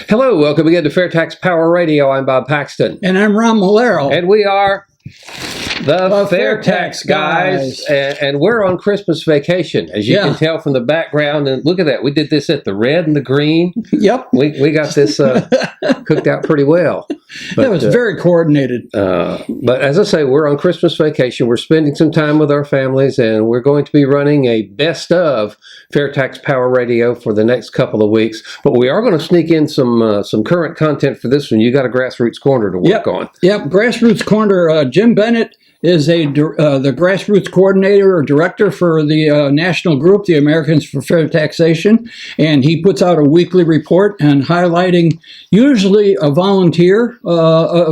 Hello, welcome again to FAIRtax Power Radio. I'm Bob Paxton. And I'm Ron Malero. And we are the FAIRtax guys. And we're on Christmas vacation, as you can tell from the background. And look at that. We did this at the red and the green. Yep. We got this cooked out pretty well. That was very coordinated. But as I say, we're on Christmas vacation. We're spending some time with our families, and we're going to be running a best of FAIRtax Power Radio for the next couple of weeks. But we are going to sneak in some current content for this one. You got a Grassroots Corner to work on. Yep, Grassroots Corner. Jim Bennett is the grassroots coordinator or director for the national group, the Americans for Fair Taxation, and he puts out a weekly report and highlighting usually a volunteer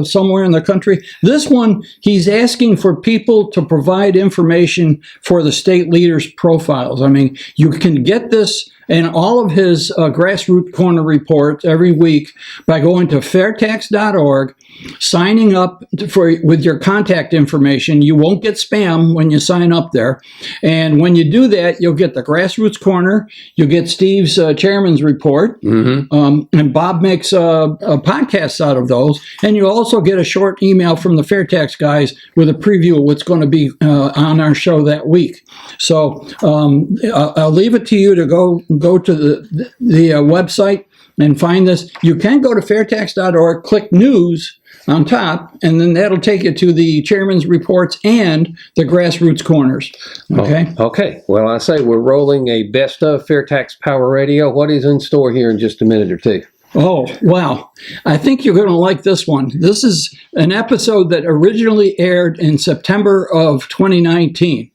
somewhere in the country. This one, he's asking for people to provide information for the state leaders' profiles. I mean, you can get this and all of his Grassroots Corner reports every week by going to fairtax.org, signing up with your contact information. You won't get spam when you sign up there. And when you do that, you'll get the Grassroots Corner. You'll get Steve's chairman's report. And Bob makes podcasts out of those. And you'll also get a short email from the FAIRtax guys with a preview of what's going to be on our show that week. So I'll leave it to you to go to the website and find this. You can go to fairtax.org, click news on top, and then that'll take you to the chairman's reports and the Grassroots Corners. Okay? Okay. Well, I say we're rolling a best of FAIRtax Power Radio. What is in store here in just a minute or two? Oh, wow. I think you're going to like this one. This is an episode that originally aired in September of 2019.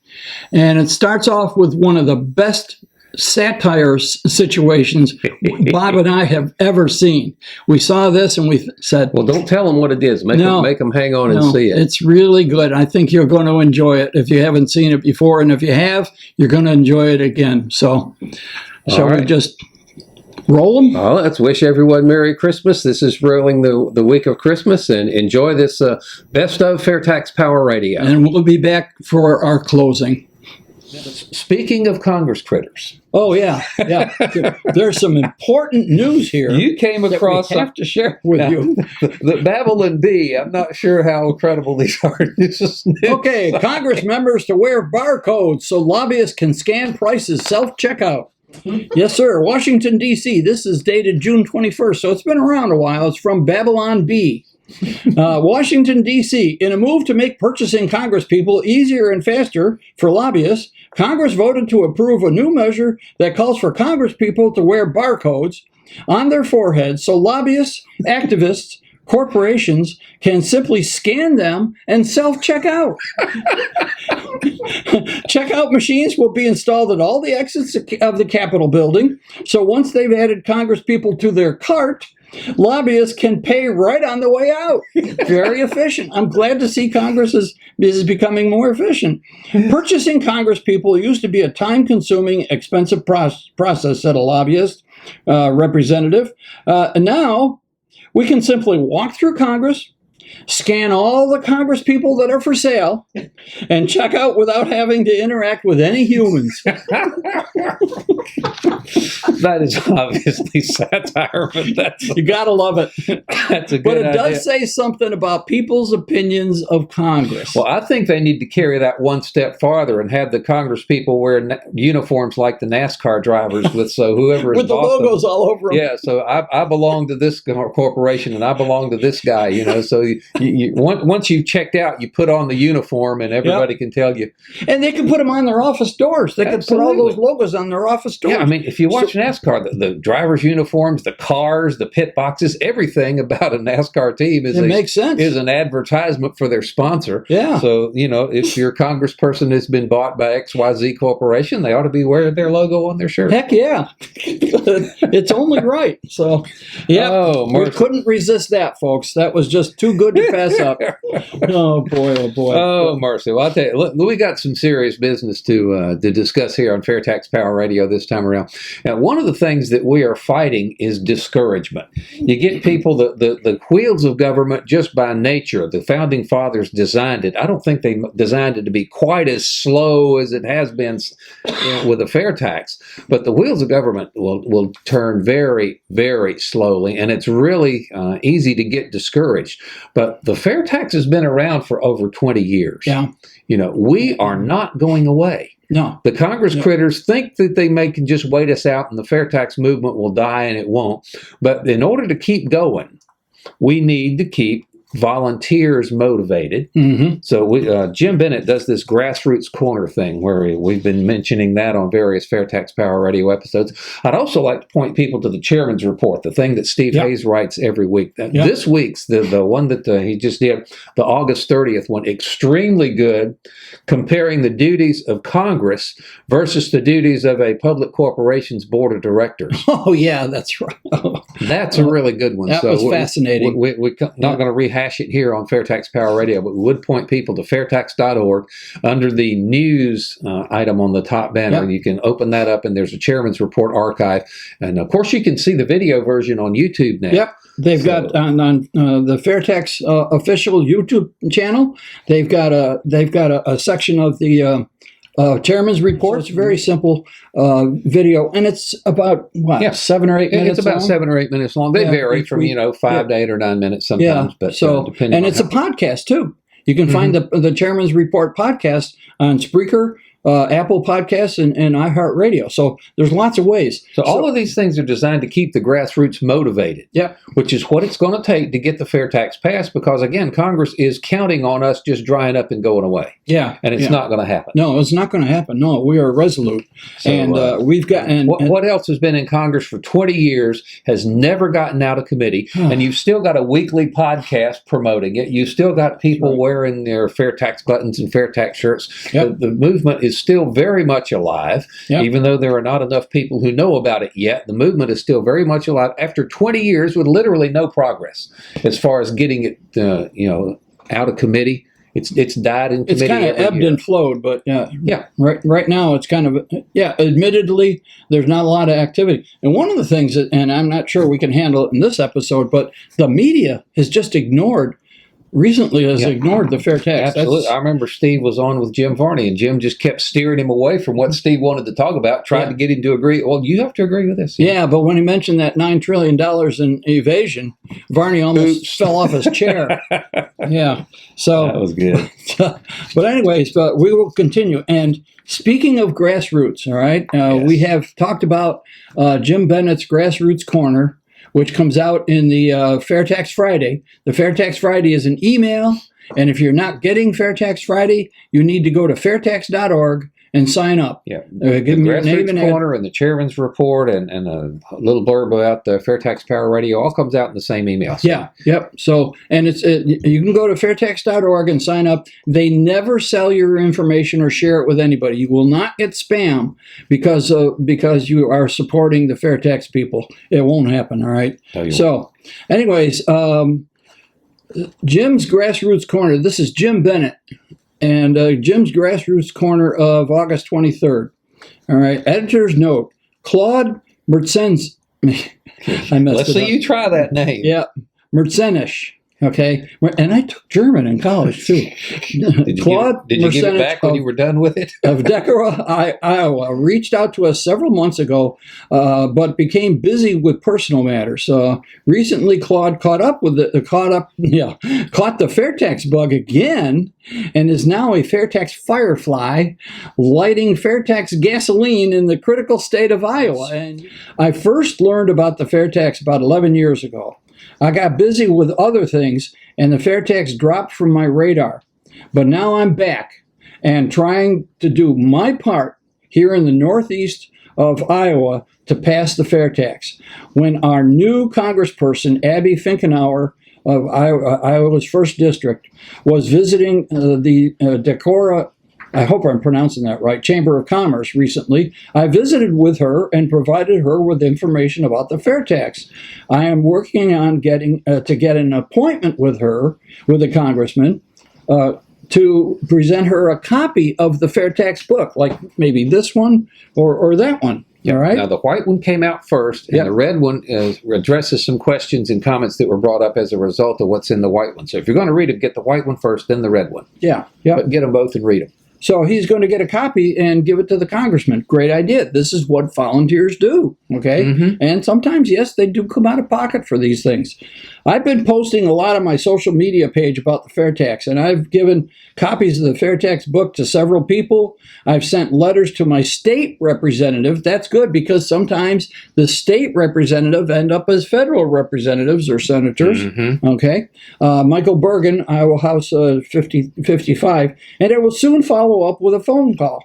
And it starts off with one of the best satire situations Bob and I have ever seen. We saw this and we said, well, don't tell them what it is. Make them hang on and see it. It's really good. I think you're going to enjoy it if you haven't seen it before. And if you have, you're going to enjoy it again. So shall we just roll them? Oh, let's wish everyone Merry Christmas. This is rolling the week of Christmas, and enjoy this best of FAIRtax Power Radio. And we'll be back for our closing. Speaking of Congress critters. Oh, yeah. There's some important news here. You came across that we have to share with you. The Babylon Bee. I'm not sure how credible these are. Okay, Congress members to wear barcodes so lobbyists can scan prices self-checkout. Yes, sir. Washington, D.C. This is dated June 21st, so it's been around a while. It's from Babylon Bee. Washington, D.C. In a move to make purchasing Congresspeople easier and faster for lobbyists, Congress voted to approve a new measure that calls for Congresspeople to wear barcodes on their foreheads so lobbyists, activists, corporations can simply scan them and self-check out. Checkout machines will be installed at all the exits of the Capitol building, so once they've added Congresspeople to their cart, lobbyists can pay right on the way out. Very efficient. I'm glad to see Congress is becoming more efficient. Purchasing Congresspeople used to be a time-consuming, expensive process, said a lobbyist representative. Now, we can simply walk through Congress, scan all the Congresspeople that are for sale, and check out without having to interact with any humans. That is obviously satire, but you gotta love it. That's a good But it idea. does say something about people's opinions of Congress. Well, I think they need to carry that one step farther and have the Congresspeople wear uniforms like the NASCAR drivers with whoever is with the logos all over them. Yeah, so I belong to this corporation and I belong to this guy. You know, so once you've checked out, you put on the uniform and everybody can tell you. And they can put them on their office doors. They can put all those logos on their office doors. Yeah, I mean, if you watch NASCAR, the drivers' uniforms, the cars, the pit boxes, everything about a NASCAR team makes sense. Is an advertisement for their sponsor. Yeah. So, you know, if your congressperson has been bought by XYZ Corporation, they ought to be wearing their logo on their shirt. Heck yeah. It's only right. So, yeah, we couldn't resist that, folks. That was just too good to pass up. Oh, boy, oh, boy. Oh, mercy. Well, I'll tell you, look, we got some serious business to discuss here on FAIRtax Power Radio this time around. Now, one of the things that we are fighting is discouragement. You get people, the wheels of government just by nature, the founding fathers designed it. I don't think they designed it to be quite as slow as it has been with a fair tax, but the wheels of government will turn very, very slowly, and it's really easy to get discouraged. But the fair tax has been around for over 20 years. Yeah. You know, we are not going away. No. The Congress critters think that they can just wait us out and the fair tax movement will die, and it won't. But in order to keep going, we need to keep volunteers motivated. So Jim Bennett does this grassroots corner thing where we've been mentioning that on various FAIRtax Power Radio episodes. I'd also like to point people to the chairman's report, the thing that Steve Hayes writes every week. This week's, the one that he just did, the August 30th one, extremely good, comparing the duties of Congress versus the duties of a public corporation's board of directors. Oh, yeah, that's right. That's a really good one. That was fascinating. We're not going to rehash it here on FAIRtax Power Radio, but we would point people to fairtax.org under the news item on the top banner. You can open that up, and there's a chairman's report archive. And of course, you can see the video version on YouTube now. Yep. They've got on the FAIRtax official YouTube channel. They've got a section of the chairman's report. It's a very simple video, and it's about 7 or 8 minutes. It's about long? 7 or 8 minutes long. They vary from 5 to 8 or 9 minutes sometimes. But depending and it's a podcast too. You can find the chairman's report podcast on Spreaker, Apple Podcasts, and iHeartRadio. So there's lots of ways. So all of these things are designed to keep the grassroots motivated. Which is what it's going to take to get the fair tax passed, because again, Congress is counting on us just drying up and going away. And it's not going to happen. No, it's not going to happen. No, we are resolute. So, and we've got... What else has been in Congress for 20 years, has never gotten out of committee, and you've still got a weekly podcast promoting it. You've still got people wearing their fair tax buttons and fair tax shirts. The movement is still very much alive, even though there are not enough people who know about it yet. The movement is still very much alive after 20 years with literally no progress as far as getting it, out of committee. It's died in committee. It's kind of ebbed and flowed, but right now it's kind of admittedly, there's not a lot of activity. And one of the things and I'm not sure we can handle it in this episode, but the media has just ignored the fair tax. Absolutely. I remember Steve was on with Jim Varney, and Jim just kept steering him away from what Steve wanted to talk about, trying to get him to agree. Well, you have to agree with this. Yeah, but when he mentioned that $9 trillion in evasion, Varney almost fell off his chair. So that was good. But anyways, we will continue. And speaking of grassroots, all right, we have talked about Jim Bennett's Grassroots Corner, which comes out in the FAIRtax Friday. The FAIRtax Friday is an email, and if you're not getting FAIRtax Friday, you need to go to fairtax.org and sign up. Give them your name and corner and the chairman's report and a little blurb about the FAIRtax Power Radio all comes out in the same email. So. So, and you can go to fairtax.org and sign up. They never sell your information or share it with anybody. You will not get spam because you are supporting the fair tax people. It won't happen. All right. So, anyways, Jim's Grassroots Corner. This is Jim Bennett. And Jim's Grassroots Corner of August 23rd. All right. Editor's note: Claude Mertzens. Let's see you try that name. Mertzenish. Okay. And I took German in college too. Did you give it back when you were done with it? Of Decorah, Iowa, reached out to us several months ago, but became busy with personal matters. Recently, Claude caught the fair tax bug again, and is now a fair tax firefly, lighting fair tax gasoline in the critical state of Iowa. And I first learned about the fair tax about 11 years ago. I got busy with other things, and the fair tax dropped from my radar. But now I'm back and trying to do my part here in the northeast of Iowa to pass the fair tax. When our new congressperson, Abby Finkenauer of Iowa's 1st District, was visiting the Decorah, I hope I'm pronouncing that right, Chamber of Commerce recently, I visited with her and provided her with information about the fair tax. I am working on getting to get an appointment with her, with the congressman, to present her a copy of the fair tax book, like maybe this one or that one. Yeah. All right. Now, the white one came out first, and Yep. the red one addresses some questions and comments that were brought up as a result of what's in the white one. So if you're going to read it, get the white one first, then the red one. Yeah. Yep. But get them both and read them. So he's going to get a copy and give it to the congressman. Great idea. This is what volunteers do. Okay. Mhm. And sometimes, yes, they do come out of pocket for these things. I've been posting a lot on my social media page about the FAIRtax, and I've given copies of the FAIRtax book to several people. I've sent letters to my state representative. That's good because sometimes the state representative end up as federal representatives or senators. Mhm. Okay. Michael Bergen, Iowa House 55, and I will soon follow up with a phone call.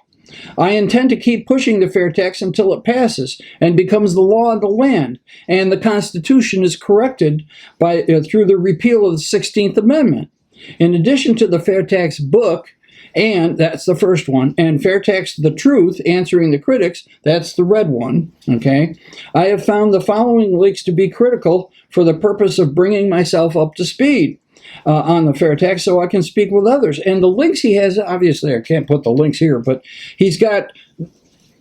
I intend to keep pushing the FAIRtax until it passes and becomes the law of the land, and the Constitution is corrected by through the repeal of the 16th Amendment. In addition to the FAIRtax book, and that's the first one, and FAIRtax The Truth, Answering the Critics, that's the red one, okay? I have found the following links to be critical for the purpose of bringing myself up to speed on the FAIRtax so I can speak with others. And the links he has, obviously I can't put the links here, but he's got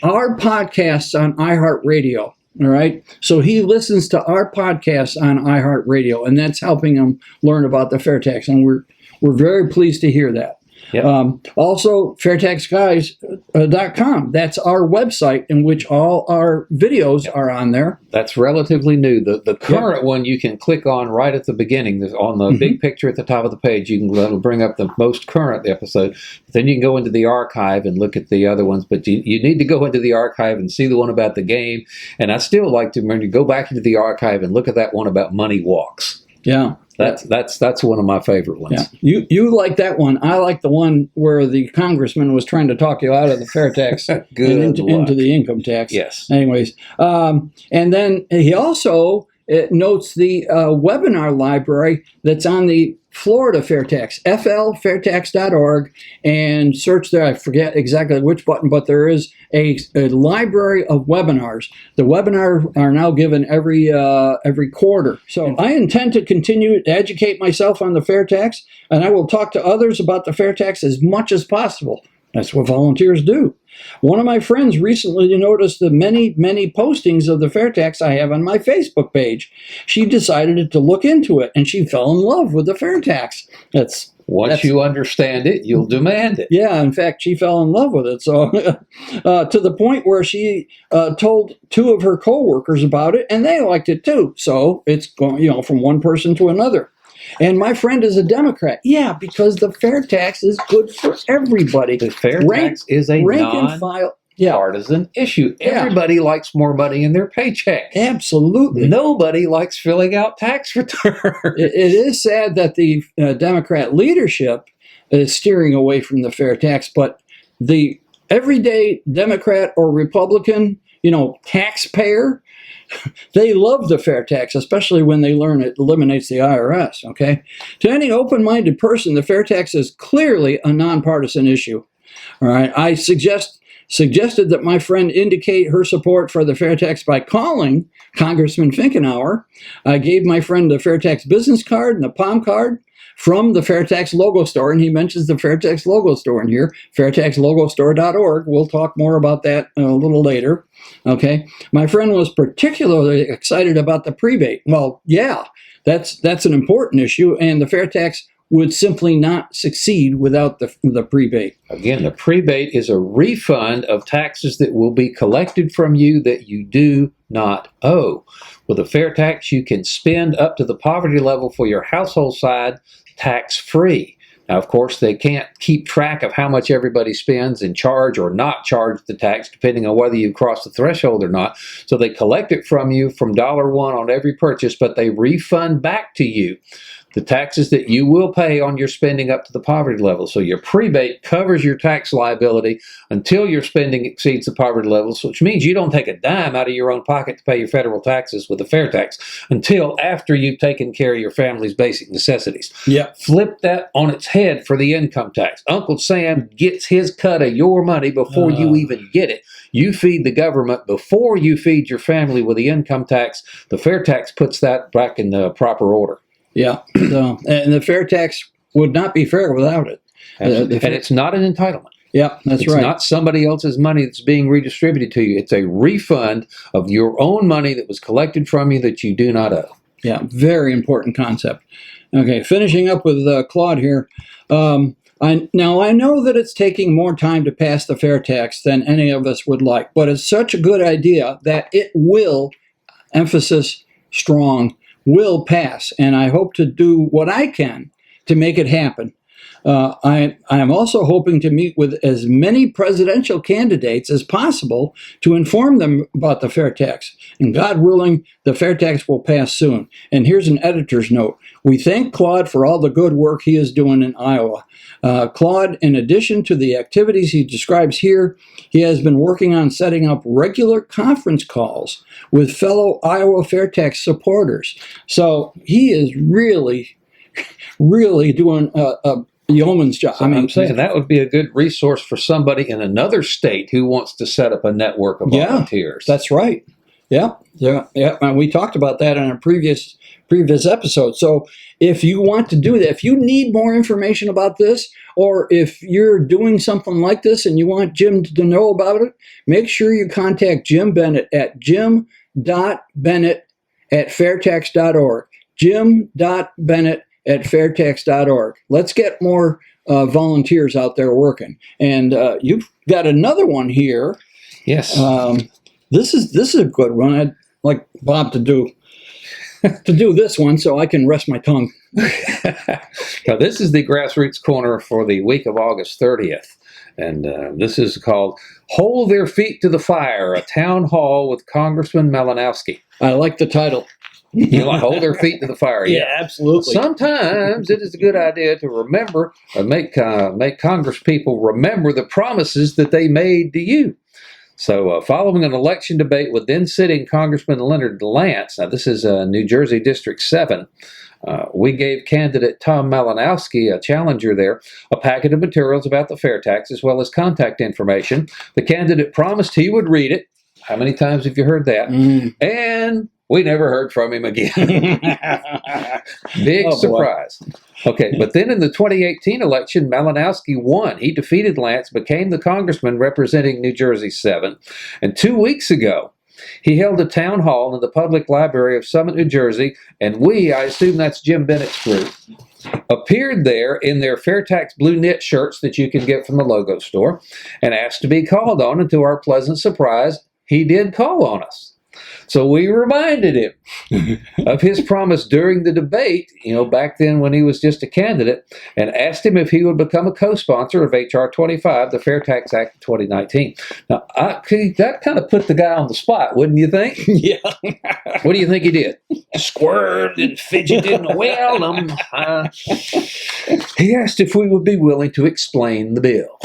our podcasts on iHeartRadio. All right. So he listens to our podcasts on iHeartRadio, and that's helping him learn about the FAIRtax. And we're very pleased to hear that. Yep. Also, FairtaxGuys.com. That's our website in which all our videos are on there. That's relatively new. The current one you can click on right at the beginning. There's on the big picture at the top of the page. That'll bring up the most current episode. Then you can go into the archive and look at the other ones. But you need to go into the archive and see the one about the game. And I still like to remember to go back into the archive and look at that one about money walks. Yeah. That's one of my favorite ones. Yeah. You like that one. I like the one where the congressman was trying to talk you out of the FAIRtax and into the income tax. Yes. Anyways, and then he also notes the webinar library that's on the Florida FAIRtax, flfairtax.org, and search there. I forget exactly which button, but there is a library of webinars. The webinars are now given every quarter. So I intend to continue to educate myself on the FAIRtax, and I will talk to others about the FAIRtax as much as possible. That's what volunteers do. One of my friends recently noticed the many postings of the FAIRtax I have on my Facebook page. She decided to look into it, and she fell in love with the FAIRtax. Once you understand it, you'll demand it. Yeah, in fact, she fell in love with it. So to the point where she told two of her coworkers about it, and they liked it too. So it's going, from one person to another. And my friend is a Democrat. Yeah, because the FAIRtax is good for everybody. The FAIRtax is a non-partisan issue. Yeah. Everybody likes more money in their paycheck. Absolutely. Nobody likes filling out tax returns. It is sad that the Democrat leadership is steering away from the FAIRtax, but the everyday Democrat or Republican, taxpayer, they love the FAIRtax, especially when they learn it eliminates the IRS, okay? To any open-minded person, the FAIRtax is clearly a nonpartisan issue, all right? I suggested that my friend indicate her support for the FAIRtax by calling Congressman Finkenauer. I gave my friend the FAIRtax business card and the palm card from the FAIRtax logo store, and he mentions the FAIRtax logo store in here, fairtaxlogostore.org. We'll talk more about that a little later. Okay, my friend was particularly excited about the prebate. Well, yeah, that's an important issue, and the FAIRtax would simply not succeed without the prebate. Again, the prebate is a refund of taxes that will be collected from you that you do not owe. With a FAIRtax, you can spend up to the poverty level for your household side tax-free. Now, of course, they can't keep track of how much everybody spends and charge or not charge the tax, depending on whether you cross the threshold or not. So they collect it from you from $1 on every purchase, but they refund back to you the taxes that you will pay on your spending up to the poverty level. So your prebate covers your tax liability until your spending exceeds the poverty levels, which means you don't take a dime out of your own pocket to pay your federal taxes with the FAIRtax until after you've taken care of your family's basic necessities. Yeah. Flip that on its head for the income tax. Uncle Sam gets his cut of your money before you even get it. You feed the government before you feed your family with the income tax. The FAIRtax puts that back in the proper order. Yeah, and the FAIRtax would not be fair without it. And it's not an entitlement. Yep, that's It's right. not somebody else's money that's being redistributed to you. It's a refund of your own money that was collected from you that you do not owe. Yeah, very important concept. Okay, finishing up with Claude here. I know that it's taking more time to pass the FAIRtax than any of us would like, but it's such a good idea that it will, emphasis strong, will pass. And I hope to do what I can to make it happen. I am also hoping to meet with as many presidential candidates as possible to inform them about the FAIRtax. And God willing, the FAIRtax will pass soon. And here's an editor's note. We thank Claude for all the good work he is doing in Iowa. Claude, in addition to the activities he describes here, he has been working on setting up regular conference calls with fellow Iowa FAIRtax supporters. So he is really doing a yeoman's job. So I'm saying that would be a good resource for somebody in another state who wants to set up a network of volunteers. That's right. Yeah. And we talked about that in a previous episode. So if you want to do that, if you need more information about this, or if you're doing something like this and you want Jim to know about it, make sure you contact Jim Bennett at jim.bennett@fairtax.org. jim.bennett@fairtax.org. Let's get more volunteers out there working. And you've got another one here. Yes. This is a good one. I'd like Bob to do this one so I can rest my tongue. Now, this is the Grassroots Corner for the week of August 30th. And this is called Hold Their Feet to the Fire, a town hall with Congressman Malinowski. I like the title. You know, hold their feet to the fire. Yeah, absolutely. Sometimes it is a good idea to remember, make Congress people remember the promises that they made to you. So following an election debate with then-sitting Congressman Leonard Lance, now this is New Jersey District 7, we gave candidate Tom Malinowski, a challenger there, a packet of materials about the FAIRtax as well as contact information. The candidate promised he would read it. How many times have you heard that? And we never heard from him again. Big surprise. Okay, but then in the 2018 election, Malinowski won. He defeated Lance, became the congressman representing New Jersey 7. And 2 weeks ago, he held a town hall in the public library of Summit, New Jersey, and I assume that's Jim Bennett's group, appeared there in their FAIRtax blue knit shirts that you can get from the logo store, and asked to be called on, and to our pleasant surprise, he did call on us. So we reminded him of his promise during the debate, back then when he was just a candidate, and asked him if he would become a co-sponsor of H.R. 25, the FAIRtax Act of 2019. Now, that kind of put the guy on the spot, wouldn't you think? Yeah. What do you think he did? Squirmed and fidgeted. Well, he asked if we would be willing to explain the bill.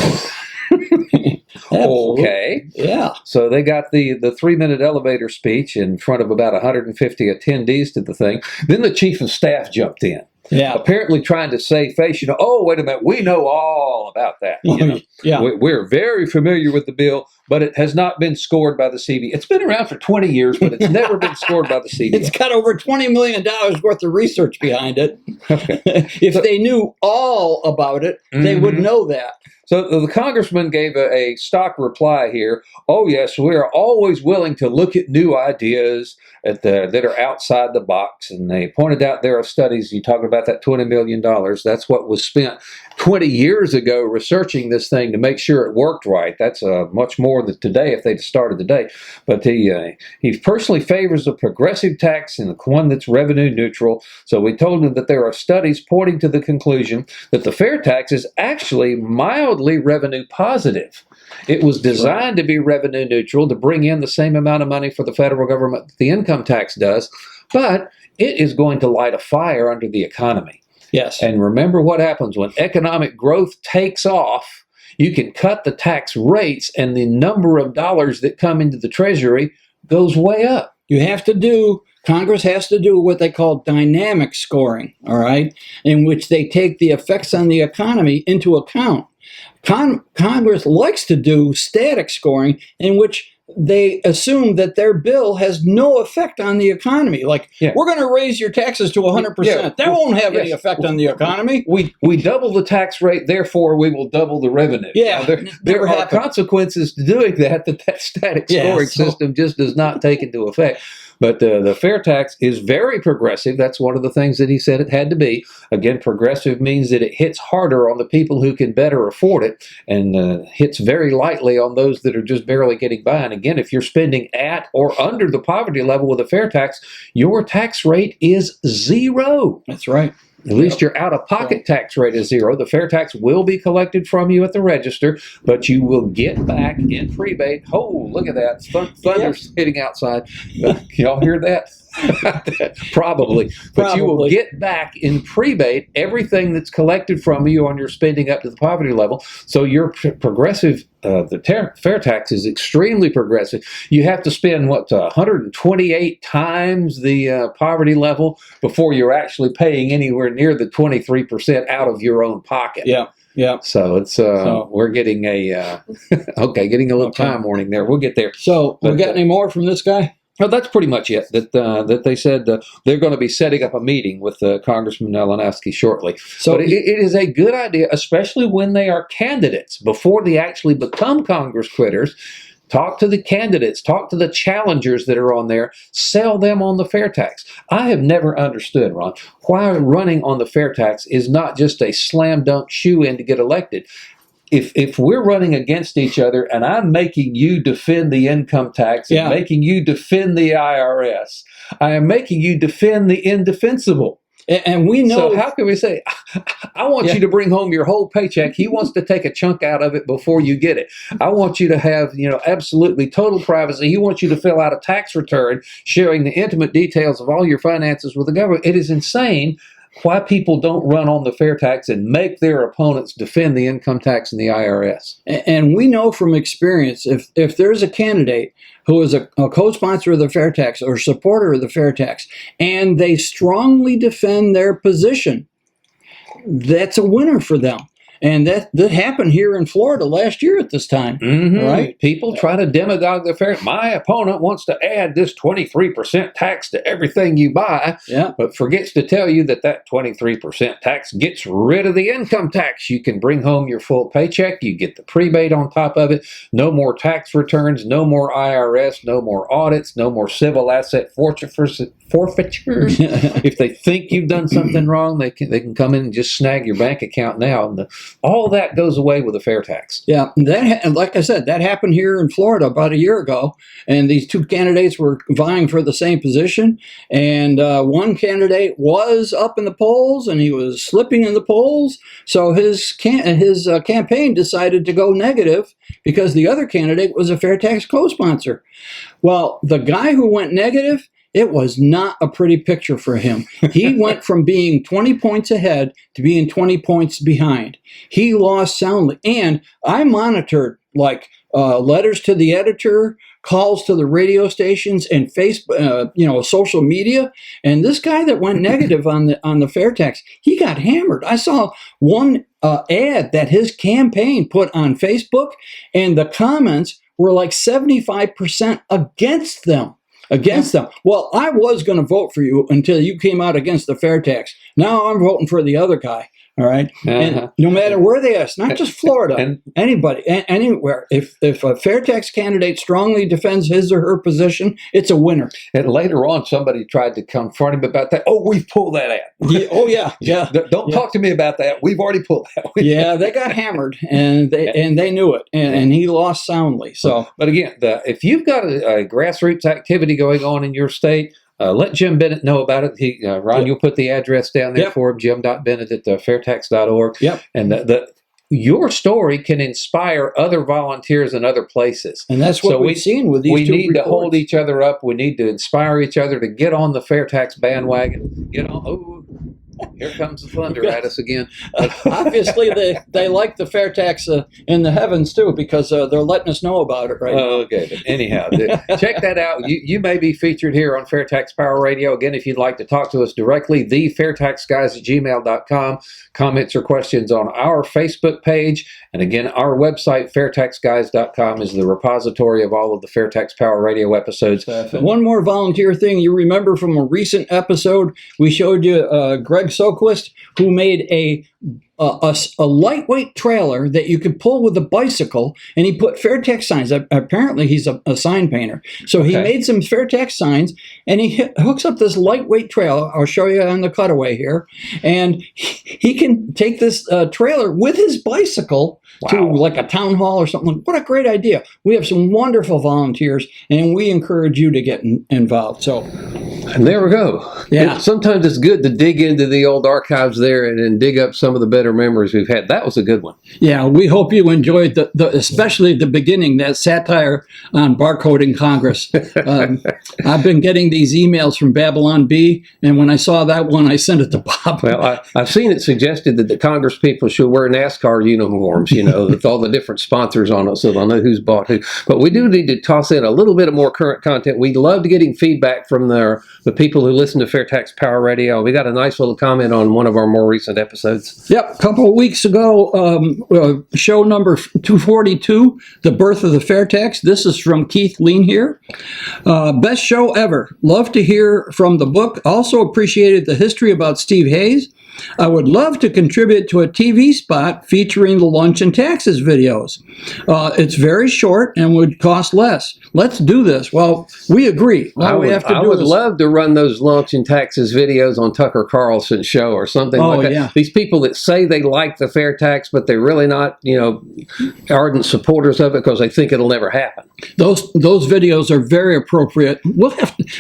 Okay. Yeah. So they got the 3-minute elevator speech in front of about 150 attendees to the thing. Then the chief of staff jumped in. Yeah. Apparently trying to save face, oh, wait a minute, we know all about that. Yeah. We're very familiar with the bill, but it has not been scored by the CBO. It's been around for 20 years, but it's never been scored by the CBO. It's got over $20 million worth of research behind it. Okay. If they knew all about it, they would know that. So the congressman gave a stock reply here. Oh, yes, we are always willing to look at new ideas that are outside the box. And they pointed out there are studies, you talk about that $20 million. That's what was spent 20 years ago researching this thing to make sure it worked right. That's much more than today if they'd started today. But he personally favors a progressive tax and one that's revenue neutral. So we told him that there are studies pointing to the conclusion that the FAIRtax is actually mildly revenue positive. It was designed to be revenue neutral, to bring in the same amount of money for the federal government that the income tax does, but it is going to light a fire under the economy. Yes. And remember what happens when economic growth takes off. You can cut the tax rates and the number of dollars that come into the Treasury goes way up. Congress has to do what they call dynamic scoring, all right, in which they take the effects on the economy into account. Congress likes to do static scoring, in which they assume that their bill has no effect on the economy. Like, Yeah. we're going to raise your taxes to 100%. Yeah. That won't have any Yes. effect on the economy. We double the tax rate, therefore we will double the revenue. Yeah, Now, there never are happened. consequences to doing that static Yeah, scoring so- system just does not take into effect. But the fair tax is very progressive. That's one of the things that he said it had to be. Again, progressive means that it hits harder on the people who can better afford it, and hits very lightly on those that are just barely getting by. And again, if you're spending at or under the poverty level with a fair tax, your tax rate is 0. That's right. At least your out-of-pocket tax rate is 0. The fair tax will be collected from you at the register, but you will get back in prebate. Oh, look at that. Thunder's hitting outside. Can y'all hear that? Probably. But you will Probably. get back in prebate everything that's collected from you on your spending up to the poverty level. So your progressive, fair tax is extremely progressive. You have to spend, 128 times the poverty level before you're actually paying anywhere near the 23% out of your own pocket. Yeah. Yeah. So it's we're getting a getting a little time warning there. We'll get there. So we got any more from this guy? Well, that's pretty much it. That they said they're going to be setting up a meeting with Congressman Malinowski shortly. So but it is a good idea, especially when they are candidates, before they actually become Congress critters. Talk to the candidates, talk to the challengers that are on there, sell them on the fair tax. I have never understood, Ron, why running on the fair tax is not just a slam dunk shoe-in to get elected. If we're running against each other and I'm making you defend the income tax and making you defend the IRS, I am making you defend the indefensible. And we know. So how can we say, I want you to bring home your whole paycheck. He wants to take a chunk out of it before you get it. I want you to have, absolutely total privacy. He wants you to fill out a tax return showing the intimate details of all your finances with the government. It is insane why people don't run on the fair tax and make their opponents defend the income tax and the IRS. And we know from experience, if there's a candidate who is a co-sponsor of the fair tax or supporter of the fair tax, and they strongly defend their position, that's a winner for them. And that happened here in Florida last year at this time, right? People try to demagogue the fair. My opponent wants to add this 23% tax to everything you buy, but forgets to tell you that 23% tax gets rid of the income tax. You can bring home your full paycheck. You get the prebate on top of it. No more tax returns, no more IRS, no more audits, no more civil asset forfeitures. If they think you've done something wrong, they can come in and just snag your bank account now. And all that goes away with a fair tax. Yeah, like I said, that happened here in Florida about a year ago, and these two candidates were vying for the same position, and one candidate was up in the polls, and he was slipping in the polls, so his campaign decided to go negative because the other candidate was a fair tax co-sponsor. Well, the guy who went negative, it was not a pretty picture for him. He went from being 20 points ahead to being 20 points behind. He lost soundly. And I monitored letters to the editor, calls to the radio stations, and Facebook, social media. And this guy that went negative on the fair tax, he got hammered. I saw one ad that his campaign put on Facebook, and the comments were like 75% against them. Well, I was going to vote for you until you came out against the fair tax. Now I'm voting for the other guy. All right. And no matter where they are, it's not just Florida, anybody, anywhere. If a fair tax candidate strongly defends his or her position, it's a winner. And later on, somebody tried to confront him about that. Oh, we've pulled that out. Yeah. Don't talk to me about that. We've already pulled that. They got hammered, and they knew it, and he lost soundly. So, but again, if you've got a grassroots activity going on in your state, let Jim Bennett know about it. Ron, you'll put the address down there for him, jim.bennett at fairtax.org. And your story can inspire other volunteers in other places. And that's what we've seen with these two We need reports. to hold each other up. We need to inspire each other to get on the fair tax bandwagon. Here comes the thunder at us again. Obviously, they like the FAIRtax in the heavens too, because they're letting us know about it right now. Okay, but anyhow, check that out. You may be featured here on FAIRtax Power Radio. Again, if you'd like to talk to us directly, thefairtaxguys@gmail.com. Comments or questions on our Facebook page. And again, our website, fairtaxguys.com, is the repository of all of the FAIRtax Power Radio episodes. One more volunteer thing. You remember from a recent episode, we showed you Greg Soquist, who made a lightweight trailer that you could pull with a bicycle, and he put FAIRtax signs. Apparently, he's a sign painter. So he made some FAIRtax signs, and he hooks up this lightweight trailer. I'll show you on the cutaway here. And he can take this trailer with his bicycle to like a town hall or something. What a great idea. We have some wonderful volunteers, and we encourage you to get involved. So, and there we go. Yeah. Sometimes it's good to dig into the old archives there and dig up some of the better memories we've had. That was a good one. Yeah, we hope you enjoyed especially the beginning, that satire on barcoding Congress. I've been getting these emails from Babylon Bee, and when I saw that one, I sent it to Bob. Well, I've seen it suggested that the Congress people should wear NASCAR uniforms, with all the different sponsors on it, so they'll know who's bought who. But we do need to toss in a little bit of more current content. We love getting feedback from the people who listen to FAIRtax Power Radio. We got a nice little comment on one of our more recent episodes. Yep, a couple of weeks ago, show number 242, The Birth of the FAIRtax. This is from Keith Lean here. Best show ever. Love to hear from the book. Also appreciated the history about Steve Hayes. I would love to contribute to a TV spot featuring the lunch and taxes videos. It's very short and would cost less. Let's do this. Well, we agree. I would love to run those lunch and taxes videos on Tucker Carlson's show or something like that. Yeah. These people that say they like the FAIRtax, but they're really not, ardent supporters of it because they think it'll never happen. Those videos are very appropriate.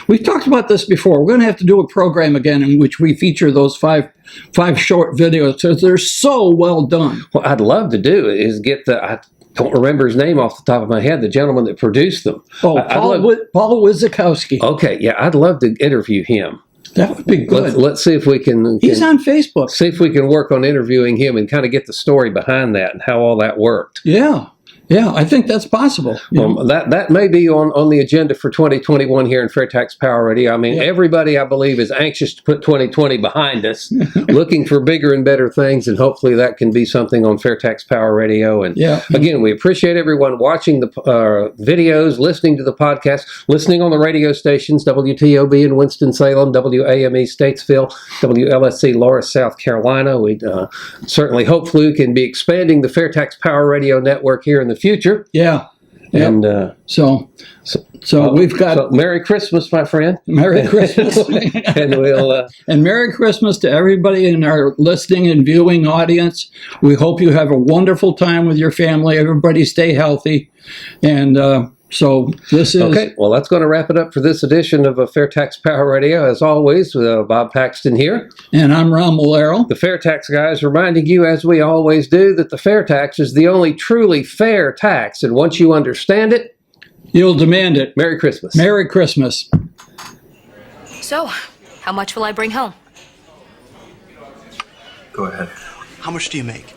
We've talked about this before. We're going to have to do a program again in which we feature those five short videos because they're so well done. What I'd love to do is get I don't remember his name off the top of my head, the gentleman that produced them. Oh, Paul Wizakowski. Okay, yeah, I'd love to interview him. That would be good. Let's see if we can. He's on Facebook. See if we can work on interviewing him and kind of get the story behind that and how all that worked. Yeah. Yeah, I think that's possible. That may be on the agenda for 2021 here in FAIRtax Power Radio. I mean, everybody, I believe, is anxious to put 2020 behind us, looking for bigger and better things, and hopefully that can be something on FAIRtax Power Radio. And again, we appreciate everyone watching the videos, listening to the podcast, listening on the radio stations, WTOB in Winston-Salem, WAME Statesville, WLSC Loris, South Carolina. We certainly, hopefully, we can be expanding the FAIRtax Power Radio network here in the future. Yeah. And so we've got. So Merry Christmas, my friend. Merry Christmas. And we'll. And Merry Christmas to everybody in our listening and viewing audience. We hope you have a wonderful time with your family. Everybody stay healthy. And so this is... Okay, well, that's going to wrap it up for this edition of FAIRtax Power Radio. As always, Bob Paxton here. And I'm Ron Molero. The FAIRtax guys reminding you, as we always do, that the FAIRtax is the only truly fair tax. And once you understand it, you'll demand it. Merry Christmas. Merry Christmas. So, how much will I bring home? Go ahead. How much do you make?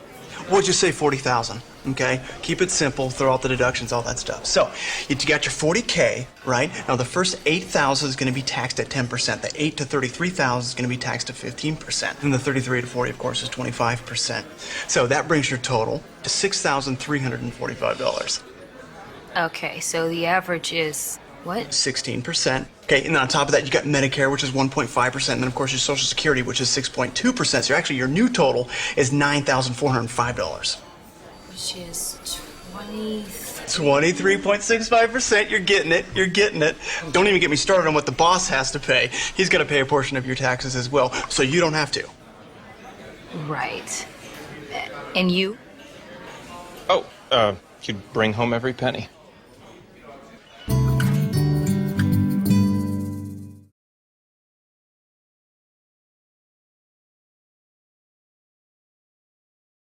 We'll just say 40,000. Okay, keep it simple, throw out the deductions, all that stuff. So, you got your 40K, right? Now the first 8,000 is going to be taxed at 10%. The 8 to 33,000 is going to be taxed at 15%. And the 33 to 40, of course, is 25%. So that brings your total to $6,345. Okay, so the average is what? 16%. Okay, and then on top of that, you got Medicare, which is 1.5%, and then of course your Social Security, which is 6.2%. So actually, your new total is $9,405. Which is 23.65%. You're getting it. You're getting it. Don't even get me started on what the boss has to pay. He's got to pay a portion of your taxes as well, so you don't have to. Right. And you? Oh, you'd bring home every penny.